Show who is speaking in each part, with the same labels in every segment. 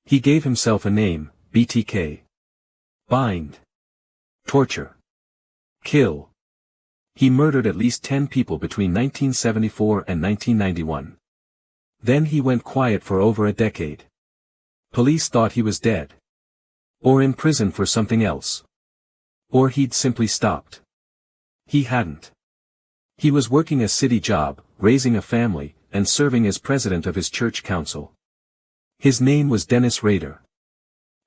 Speaker 1: He gave himself a name, BTK. Bind. Torture. Kill. He murdered at least 10 people between 1974 and 1991. Then he went quiet for over a decade. Police thought he was dead. Or in prison for something else. Or he'd simply stopped. He hadn't. He was working a city job, raising a family, and serving as president of his church council. His name was Dennis Rader.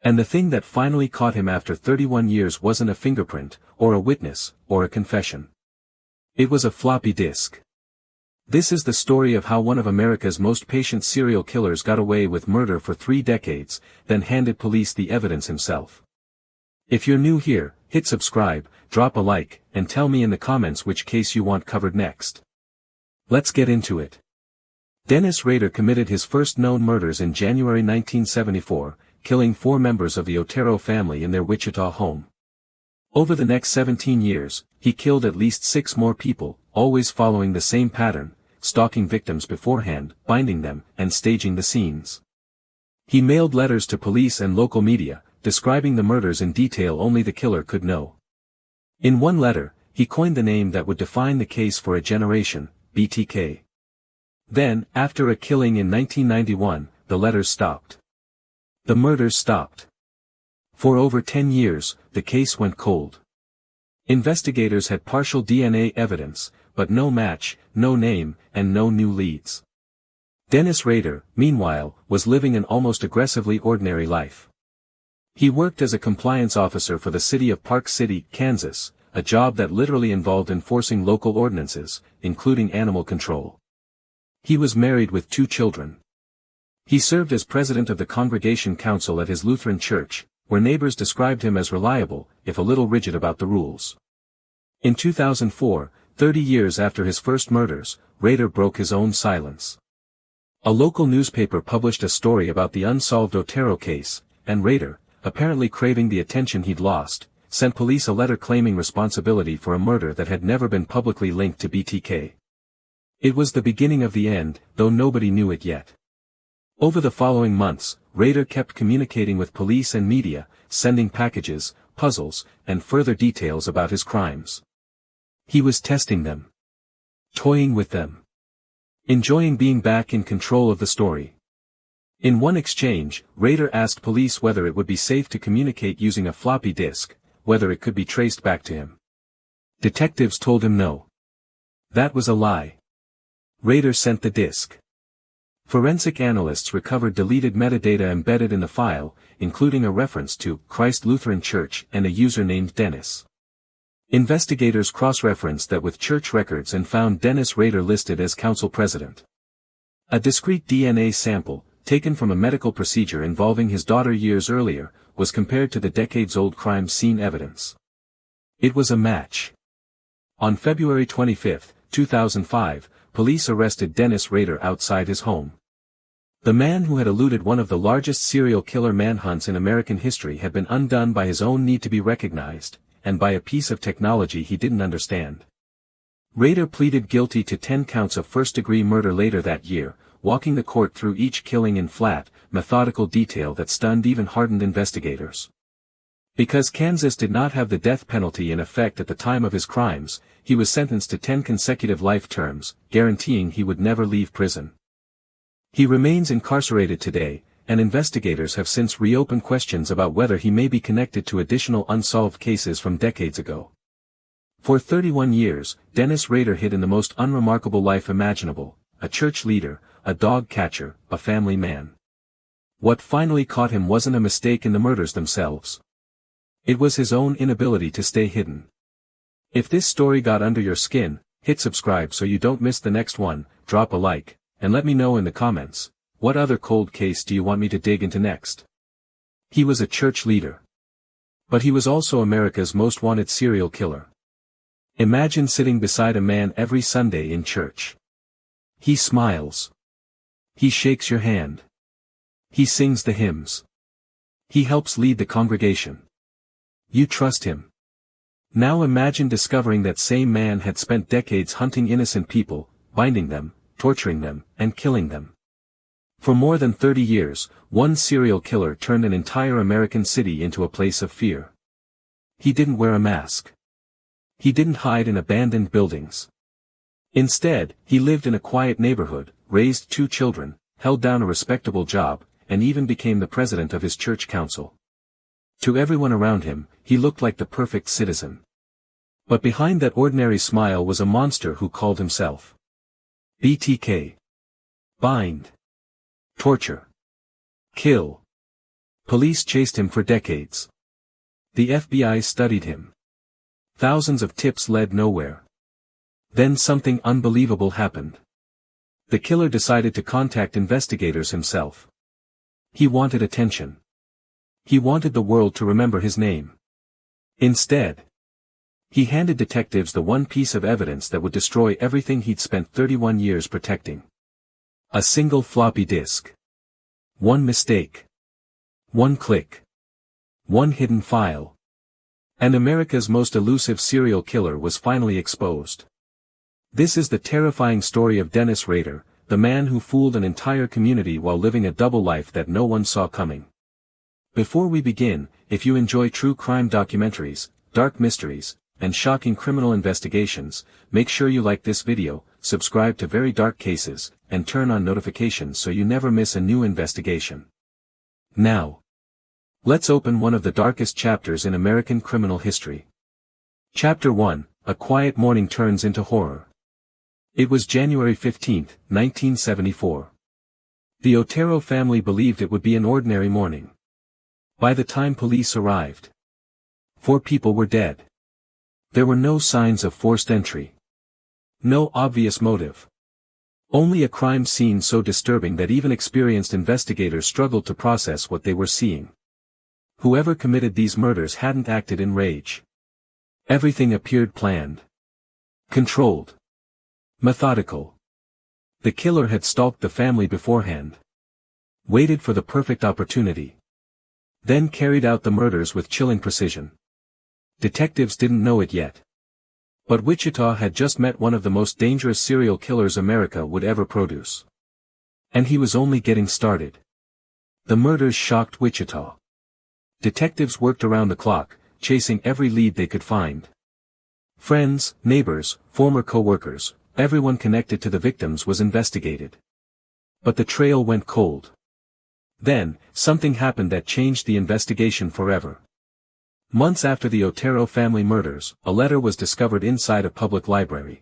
Speaker 1: And the thing that finally caught him after 31 years wasn't a fingerprint, or a witness, or a confession. It was a floppy disk. This is the story of how one of America's most patient serial killers got away with murder for 3 decades, then handed police the evidence himself. If you're new here, hit subscribe, drop a like, and tell me in the comments which case you want covered next. Let's get into it. Dennis Rader committed his first known murders in January 1974, killing 4 members of the Otero family in their Wichita home. Over the next 17 years, he killed at least 6 more people, always following the same pattern, stalking victims beforehand, binding them, and staging the scenes. He mailed letters to police and local media, describing the murders in detail only the killer could know. In one letter, he coined the name that would define the case for a generation, BTK. Then, after a killing in 1991, the letters stopped. The murders stopped. For over 10 years, the case went cold. Investigators had partial DNA evidence, but no match, no name, and no new leads. Dennis Rader, meanwhile, was living an almost aggressively ordinary life. He worked as a compliance officer for the city of Park City, Kansas, a job that literally involved enforcing local ordinances, including animal control. He was married with 2 children. He served as president of the congregation council at his Lutheran church, where neighbors described him as reliable, if a little rigid about the rules. In 2004, 30 years after his first murders, Rader broke his own silence. A local newspaper published a story about the unsolved Otero case, and Rader, apparently craving the attention he'd lost, sent police a letter claiming responsibility for a murder that had never been publicly linked to BTK. It was the beginning of the end, though nobody knew it yet. Over the following months, Rader kept communicating with police and media, sending packages, puzzles, and further details about his crimes. He was testing them. Toying with them. Enjoying being back in control of the story. In one exchange, Rader asked police whether it would be safe to communicate using a floppy disk, whether it could be traced back to him. Detectives told him no. That was a lie. Rader sent the disk. Forensic analysts recovered deleted metadata embedded in the file, including a reference to Christ Lutheran Church and a user named Dennis. Investigators cross-referenced that with church records and found Dennis Rader listed as council president. A discrete DNA sample, taken from a medical procedure involving his daughter years earlier, was compared to the decades-old crime scene evidence. It was a match. On February 25, 2005, police arrested Dennis Rader outside his home. The man who had eluded one of the largest serial killer manhunts in American history had been undone by his own need to be recognized, and by a piece of technology he didn't understand. Rader pleaded guilty to 10 counts of first-degree murder later that year, walking the court through each killing in flat, methodical detail that stunned even hardened investigators. Because Kansas did not have the death penalty in effect at the time of his crimes, he was sentenced to 10 consecutive life terms, guaranteeing he would never leave prison. He remains incarcerated today, and investigators have since reopened questions about whether he may be connected to additional unsolved cases from decades ago. For 31 years, Dennis Rader hid in the most unremarkable life imaginable, a church leader, a dog catcher, a family man. What finally caught him wasn't a mistake in the murders themselves. It was his own inability to stay hidden. If this story got under your skin, hit subscribe so you don't miss the next one, drop a like, and let me know in the comments, what other cold case do you want me to dig into next? He was a church leader. But he was also America's most wanted serial killer. Imagine sitting beside a man every Sunday in church. He smiles. He shakes your hand. He sings the hymns. He helps lead the congregation. You trust him. Now imagine discovering that same man had spent decades hunting innocent people, binding them, torturing them, and killing them. For more than 30 years, one serial killer turned an entire American city into a place of fear. He didn't wear a mask. He didn't hide in abandoned buildings. Instead, he lived in a quiet neighborhood, raised 2 children, held down a respectable job, and even became the president of his church council. To everyone around him, he looked like the perfect citizen. But behind that ordinary smile was a monster who called himself BTK. Bind. Torture. Kill. Police chased him for decades. The FBI studied him. Thousands of tips led nowhere. Then something unbelievable happened. The killer decided to contact investigators himself. He wanted attention. He wanted the world to remember his name. Instead, he handed detectives the one piece of evidence that would destroy everything he'd spent 31 years protecting. A single floppy disk. One mistake. One click. One hidden file. And America's most elusive serial killer was finally exposed. This is the terrifying story of Dennis Rader, the man who fooled an entire community while living a double life that no one saw coming. Before we begin, if you enjoy true crime documentaries, dark mysteries, and shocking criminal investigations, make sure you like this video, subscribe to Very Dark Cases, and turn on notifications so you never miss a new investigation. Now, let's open one of the darkest chapters in American criminal history. Chapter 1, A Quiet Morning Turns into Horror. It was January 15, 1974. The Otero family believed it would be an ordinary morning. By the time police arrived, 4 people were dead. There were no signs of forced entry. No obvious motive. Only a crime scene so disturbing that even experienced investigators struggled to process what they were seeing. Whoever committed these murders hadn't acted in rage. Everything appeared planned. Controlled. Methodical. The killer had stalked the family beforehand. Waited for the perfect opportunity. Then carried out the murders with chilling precision. Detectives didn't know it yet. But Wichita had just met one of the most dangerous serial killers America would ever produce. And he was only getting started. The murders shocked Wichita. Detectives worked around the clock, chasing every lead they could find. Friends, neighbors, former co-workers, everyone connected to the victims was investigated. But the trail went cold. Then, something happened that changed the investigation forever. Months after the Otero family murders, a letter was discovered inside a public library.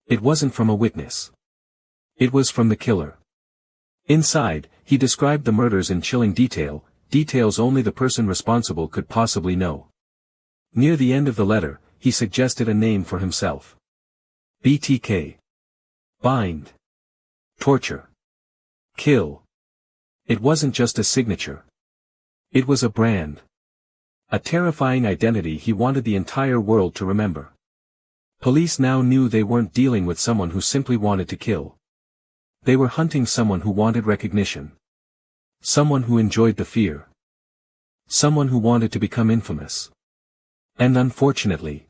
Speaker 1: It wasn't from a witness. It was from the killer. Inside, he described the murders in chilling detail, details only the person responsible could possibly know. Near the end of the letter, he suggested a name for himself. BTK. Bind. Torture. Kill. It wasn't just a signature. It was a brand. A terrifying identity he wanted the entire world to remember. Police now knew they weren't dealing with someone who simply wanted to kill. They were hunting someone who wanted recognition. Someone who enjoyed the fear. Someone who wanted to become infamous. And unfortunately,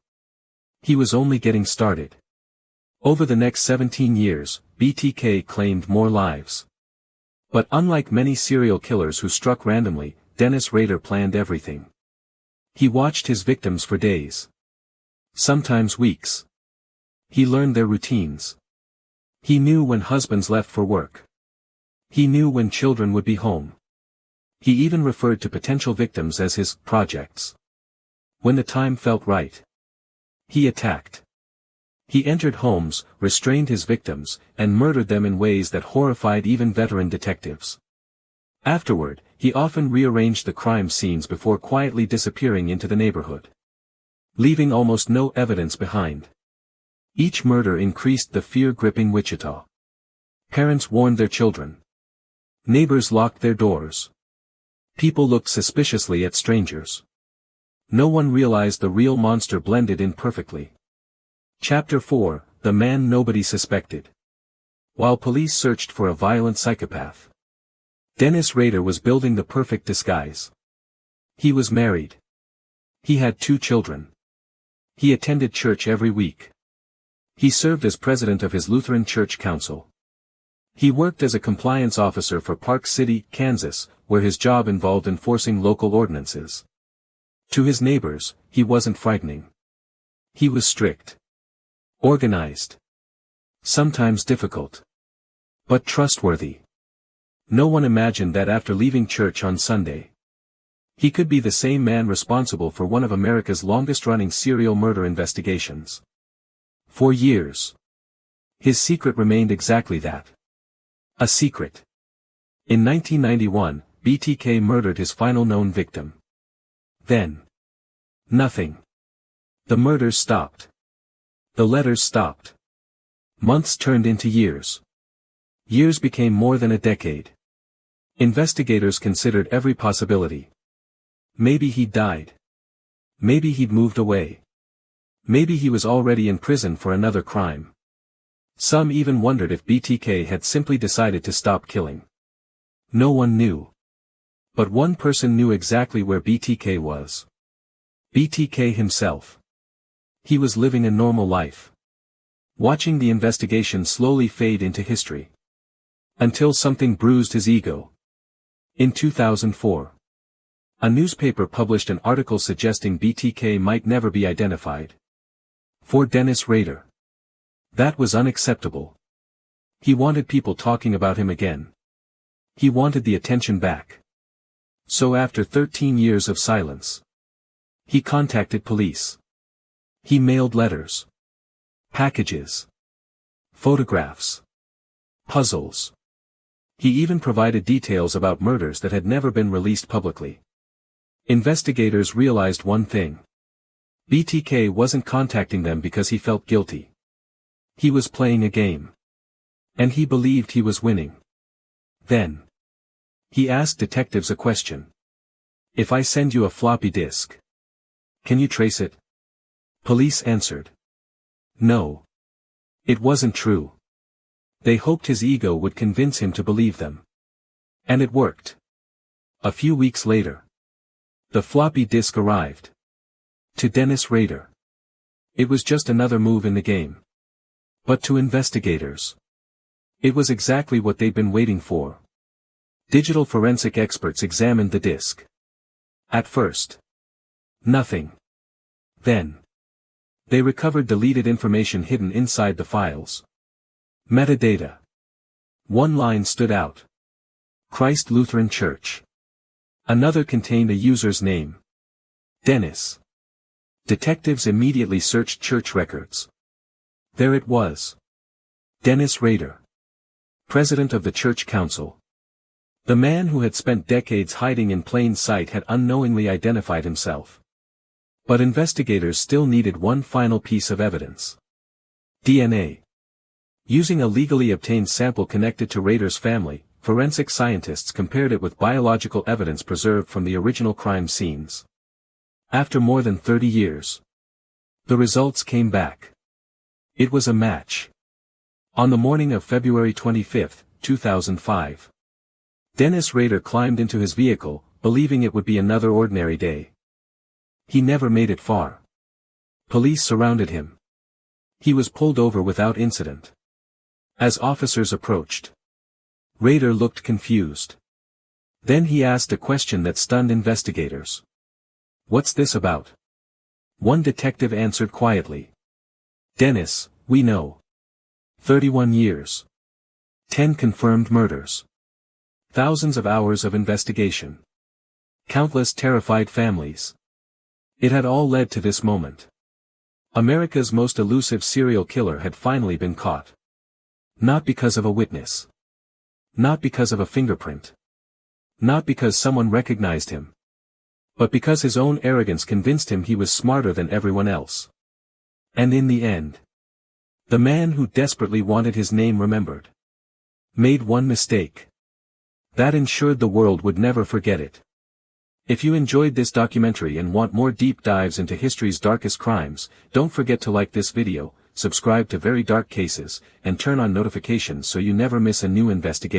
Speaker 1: he was only getting started. Over the next 17 years, BTK claimed more lives. But unlike many serial killers who struck randomly, Dennis Rader planned everything. He watched his victims for days. Sometimes weeks. He learned their routines. He knew when husbands left for work. He knew when children would be home. He even referred to potential victims as his projects. When the time felt right, he attacked. He entered homes, restrained his victims, and murdered them in ways that horrified even veteran detectives. Afterward, he often rearranged the crime scenes before quietly disappearing into the neighborhood, leaving almost no evidence behind. Each murder increased the fear gripping Wichita. Parents warned their children. Neighbors locked their doors. People looked suspiciously at strangers. No one realized the real monster blended in perfectly. Chapter 4, The Man Nobody Suspected. While police searched for a violent psychopath, Dennis Rader was building the perfect disguise. He was married. He had 2 children. He attended church every week. He served as president of his Lutheran church council. He worked as a compliance officer for Park City, Kansas, where his job involved enforcing local ordinances. To his neighbors, he wasn't frightening. He was strict, organized, sometimes difficult, but trustworthy. No one imagined that after leaving church on Sunday, he could be the same man responsible for one of America's longest-running serial murder investigations. For years, his secret remained exactly that. A secret. In 1991, BTK murdered his final known victim. Then, nothing. The murders stopped. The letters stopped. Months turned into years. Years became more than a decade. Investigators considered every possibility. Maybe he'd died. Maybe he'd moved away. Maybe he was already in prison for another crime. Some even wondered if BTK had simply decided to stop killing. No one knew. But one person knew exactly where BTK was. BTK himself. He was living a normal life, watching the investigation slowly fade into history. Until something bruised his ego. In 2004. A newspaper published an article suggesting BTK might never be identified. For Dennis Rader, that was unacceptable. He wanted people talking about him again. He wanted the attention back. So after 13 years of silence, he contacted police. He mailed letters, packages, photographs, puzzles. He even provided details about murders that had never been released publicly. Investigators realized one thing. BTK wasn't contacting them because he felt guilty. He was playing a game. And he believed he was winning. Then, he asked detectives a question. If I send you a floppy disk, can you trace it? Police answered. No. It wasn't true. They hoped his ego would convince him to believe them. And it worked. A few weeks later, the floppy disk arrived. To Dennis Rader, it was just another move in the game. But to investigators, it was exactly what they'd been waiting for. Digital forensic experts examined the disk. At first, nothing. Then, they recovered deleted information hidden inside the files. Metadata. One line stood out. Christ Lutheran Church. Another contained a user's name. Dennis. Detectives immediately searched church records. There it was. Dennis Rader. President of the church council. The man who had spent decades hiding in plain sight had unknowingly identified himself. But investigators still needed one final piece of evidence. DNA. Using a legally obtained sample connected to Rader's family, forensic scientists compared it with biological evidence preserved from the original crime scenes. After more than 30 years, the results came back. It was a match. On the morning of February 25, 2005, Dennis Rader climbed into his vehicle, believing it would be another ordinary day. He never made it far. Police surrounded him. He was pulled over without incident. As officers approached, Rader looked confused. Then he asked a question that stunned investigators. What's this about? One detective answered quietly. Dennis, we know. 31 years. 10 confirmed murders. Thousands of hours of investigation. Countless terrified families. It had all led to this moment. America's most elusive serial killer had finally been caught. Not because of a witness. Not because of a fingerprint. Not because someone recognized him. But because his own arrogance convinced him he was smarter than everyone else. And in the end, the man who desperately wanted his name remembered made one mistake. That ensured the world would never forget it. If you enjoyed this documentary and want more deep dives into history's darkest crimes, don't forget to like this video, subscribe to Very Dark Cases, and turn on notifications so you never miss a new investigation.